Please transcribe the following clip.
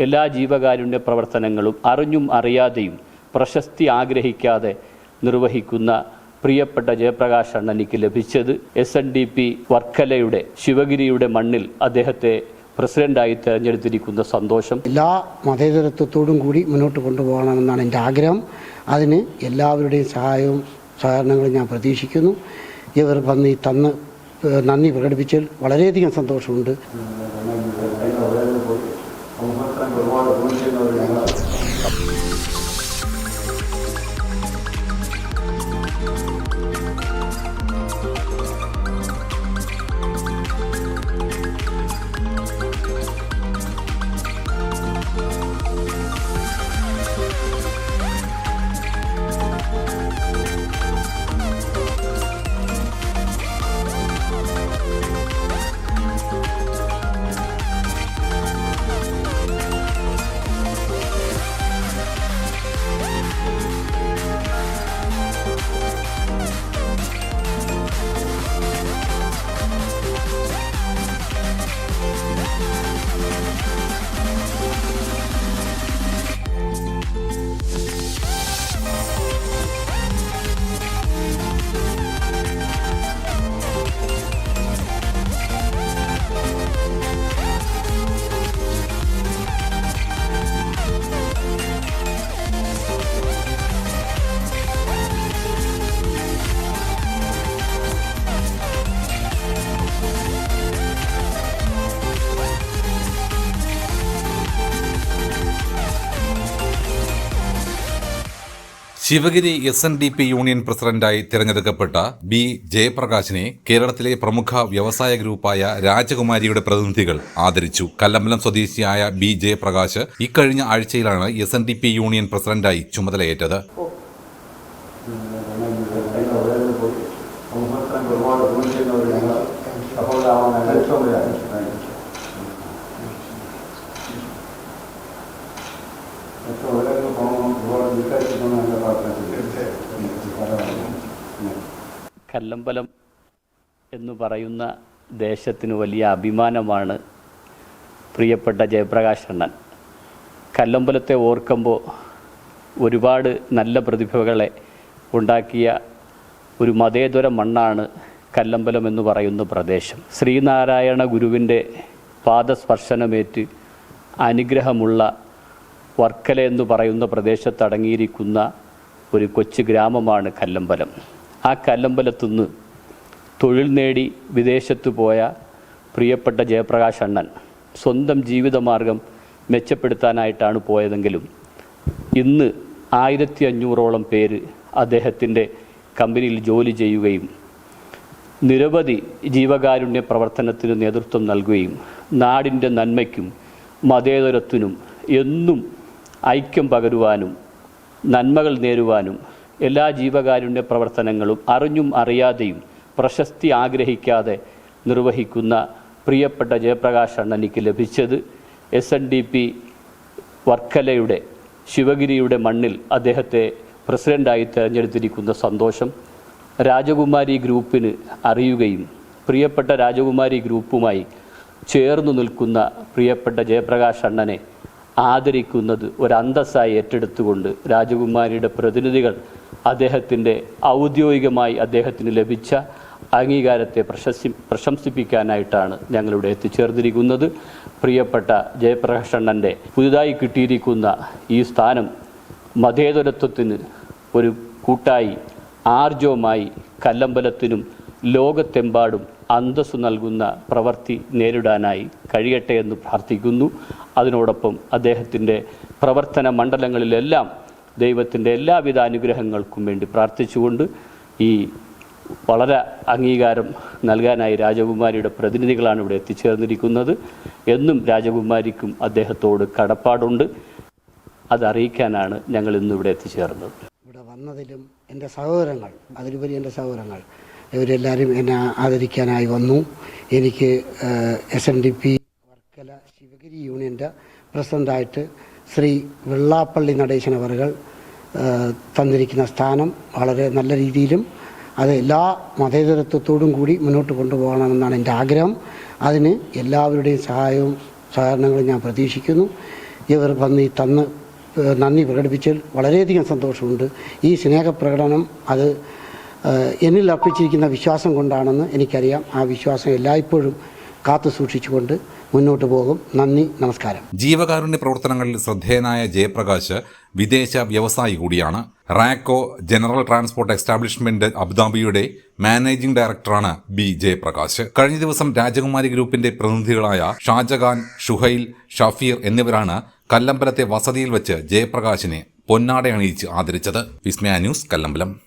എല്ലാ ജീവകാരുണ്യ പ്രവർത്തനങ്ങളും അറിഞ്ഞും അറിയാതെയും പ്രശസ്തി ആഗ്രഹിക്കാതെ നിർവഹിക്കുന്ന പ്രിയപ്പെട്ട ജയപ്രകാശ് അണ്ണനിക്ക് ലഭിച്ചത് SNDP വർക്കലയുടെ ശിവഗിരിയുടെ മണ്ണിൽ അദ്ദേഹത്തെ പ്രസിഡന്റായി തെരഞ്ഞെടുത്തിരിക്കുന്ന സന്തോഷം എല്ലാ മതേതരത്വത്തോടും കൂടി മുന്നോട്ട് കൊണ്ടുപോകണമെന്നാണ് എൻ്റെ ആഗ്രഹം. അതിന് എല്ലാവരുടെയും സഹായവും സഹകരണങ്ങളും ഞാൻ പ്രതീക്ഷിക്കുന്നു. ഇവർ വന്ന് തന്ന് നന്ദി പ്രകടിപ്പിച്ചതിൽ വളരെയധികം സന്തോഷമുണ്ട്. ശിവഗിരി SNDP യൂണിയൻ പ്രസിഡന്റായി തിരഞ്ഞെടുക്കപ്പെട്ട B. ജയപ്രകാശിനെ കേരളത്തിലെ പ്രമുഖ വ്യവസായ ഗ്രൂപ്പായ രാജകുമാരിയുടെ പ്രതിനിധികൾ ആദരിച്ചു. കല്ലമ്പലം സ്വദേശിയായ B. ജയപ്രകാശ് ഇക്കഴിഞ്ഞ ആഴ്ചയിലാണ് SNDP യൂണിയൻ പ്രസിഡന്റായി ചുമതലയേറ്റത്. കല്ലമ്പലം എന്ന് പറയുന്ന ദേശത്തിന് വലിയ അഭിമാനമാണ് പ്രിയപ്പെട്ട ജയപ്രകാശ് അണ്ണൻ. കല്ലമ്പലത്തെ ഓർക്കുമ്പോൾ ഒരുപാട് നല്ല പ്രതിഭകളെ ഉണ്ടാക്കിയ ഒരു മതേതര മണ്ണാണ് കല്ലമ്പലം എന്ന് പറയുന്ന പ്രദേശം. ശ്രീനാരായണ ഗുരുവിൻ്റെ പാദസ്പർശനമേറ്റ് അനുഗ്രഹമുള്ള വർക്കല എന്ന് പറയുന്ന പ്രദേശത്തടങ്ങിയിരിക്കുന്ന ഒരു കൊച്ചു ഗ്രാമമാണ് കല്ലമ്പലം. ആ കല്ലമ്പലത്തുനിന്ന് തൊഴിൽ നേടി വിദേശത്ത് പോയ പ്രിയപ്പെട്ട ജയപ്രകാശ് അണ്ണൻ സ്വന്തം ജീവിതമാർഗം മെച്ചപ്പെടുത്താനായിട്ടാണ് പോയതെങ്കിലും ഇന്ന് 1500ഓളം പേര് അദ്ദേഹത്തിൻ്റെ കമ്പനിയിൽ ജോലി ചെയ്യുകയും നിരവധി ജീവകാരുണ്യ പ്രവർത്തനത്തിന് നേതൃത്വം നൽകുകയും നാടിൻ്റെ നന്മയ്ക്കും മതേതരത്വത്തിനും എന്നും ഐക്യം പകരുവാനും നന്മകൾ നേരുവാനും എല്ലാ ജീവകാരുണ്യ പ്രവർത്തനങ്ങളും അറിഞ്ഞും അറിയാതെയും പ്രശസ്തി ആഗ്രഹിക്കാതെ നിർവഹിക്കുന്ന പ്രിയപ്പെട്ട ജയപ്രകാശ് അണ്ണനിക്ക് ലഭിച്ചത് SNDP വർക്കലയുടെ ശിവഗിരിയുടെ മണ്ണിൽ അദ്ദേഹത്തെ പ്രസിഡന്റായി തിരഞ്ഞെടുത്തിരിക്കുന്ന സന്തോഷം രാജകുമാരി ഗ്രൂപ്പിന് അറിയുകയും പ്രിയപ്പെട്ട രാജകുമാരി ഗ്രൂപ്പുമായി ചേർന്നു നിൽക്കുന്ന പ്രിയപ്പെട്ട ജയപ്രകാശ് അണ്ണനെ ആദരിക്കുന്നത് ഒരു അന്തസ്സായി ഏറ്റെടുത്തുകൊണ്ട് രാജകുമാരിയുടെ പ്രതിനിധികൾ ഔദ്യോഗികമായി അദ്ദേഹത്തിന് ലഭിച്ച അംഗീകാരത്തെ പ്രശംസിപ്പിക്കാനായിട്ടാണ് ഞങ്ങളിവിടെ എത്തിച്ചേർന്നിരിക്കുന്നത്. പ്രിയപ്പെട്ട ജയപ്രകാശ് അണ്ണൻ്റെ പുതുതായി കിട്ടിയിരിക്കുന്ന ഈ സ്ഥാനം മതേതരത്വത്തിന് ഒരു കൂട്ടായി ആർജവമായി കല്ലമ്പലത്തിനും ലോകത്തെമ്പാടും അന്തസ്സു നൽകുന്ന പ്രവൃത്തി നേരിടാനായി കഴിയട്ടെ എന്ന് പ്രാർത്ഥിക്കുന്നു. അതിനോടൊപ്പം അദ്ദേഹത്തിൻ്റെ പ്രവർത്തന മണ്ഡലങ്ങളിലെല്ലാം ദൈവത്തിൻ്റെ എല്ലാവിധ അനുഗ്രഹങ്ങൾക്കും വേണ്ടി പ്രാർത്ഥിച്ചുകൊണ്ട് ഈ വളരെ അംഗീകാരം നൽകാനായി രാജകുമാരിയുടെ പ്രതിനിധികളാണ് ഇവിടെ എത്തിച്ചേർന്നിരിക്കുന്നത്. എന്നും രാജകുമാരിക്കും അദ്ദേഹത്തോട് കടപ്പാടുണ്ട്. അതറിയിക്കാനാണ് ഞങ്ങൾ ഇന്നിവിടെ എത്തിച്ചേർന്നത്. ഇവിടെ വന്നതിലും എൻ്റെ സഹോദരങ്ങൾ, അതിലുപരി എൻ്റെ സഹോദരങ്ങൾ ഇവരെല്ലാവരും എന്നെ ആദരിക്കാനായി വന്നു. എനിക്ക് SNDP വർക്കല ശിവഗിരി യൂണിയൻ്റെ പ്രസിഡൻ്റായിട്ട് ശ്രീ വെള്ളാപ്പള്ളി നടേശൻ അവറുകൾ തന്നിരിക്കുന്ന സ്ഥാനം വളരെ നല്ല രീതിയിലും അത് എല്ലാ മതേതരത്വത്തോടും കൂടി മുന്നോട്ട് കൊണ്ടുപോകണമെന്നാണ് എൻ്റെ ആഗ്രഹം. അതിന് എല്ലാവരുടെയും സഹായവും സഹകരണങ്ങളും ഞാൻ പ്രതീക്ഷിക്കുന്നു. ഇവർ വന്ന് തന്ന് നന്ദി പ്രകടിപ്പിച്ചതിൽ വളരെയധികം സന്തോഷമുണ്ട്. ഈ സ്നേഹപ്രകടനം അത് എന്നിൽ അർപ്പിച്ചിരിക്കുന്ന വിശ്വാസം കൊണ്ടാണെന്ന് എനിക്കറിയാം. ആ വിശ്വാസം എല്ലായ്പ്പോഴും കാത്തു സൂക്ഷിച്ചുകൊണ്ട് മുന്നോട്ട് പോകും. നന്ദി, നമസ്കാരം. ജീവകാരുണ്യ പ്രവർത്തനങ്ങളിൽ ശ്രദ്ധേയനായ ജയപ്രകാശ് വിദേശ വ്യവസായി കൂടിയാണ്. റാക്കോ ജനറൽ ട്രാൻസ്പോർട്ട് എസ്റ്റാബ്ലിഷ്മെന്റ് അബുദാബിയുടെ മാനേജിംഗ് ഡയറക്ടറാണ് ബി ജയപ്രകാശ്. കഴിഞ്ഞ ദിവസം രാജകുമാരി ഗ്രൂപ്പിന്റെ പ്രതിനിധികളായ ഷാജഹാൻ, ഷുഹൈൽ, ഷഫീർ എന്നിവരാണ് കല്ലമ്പലത്തെ വസതിയിൽ വെച്ച് ജയപ്രകാശിനെ പൊന്നാട അണിയിച്ച് ആദരിച്ചത്. വിസ്മയ ന്യൂസ്, കല്ലമ്പലം.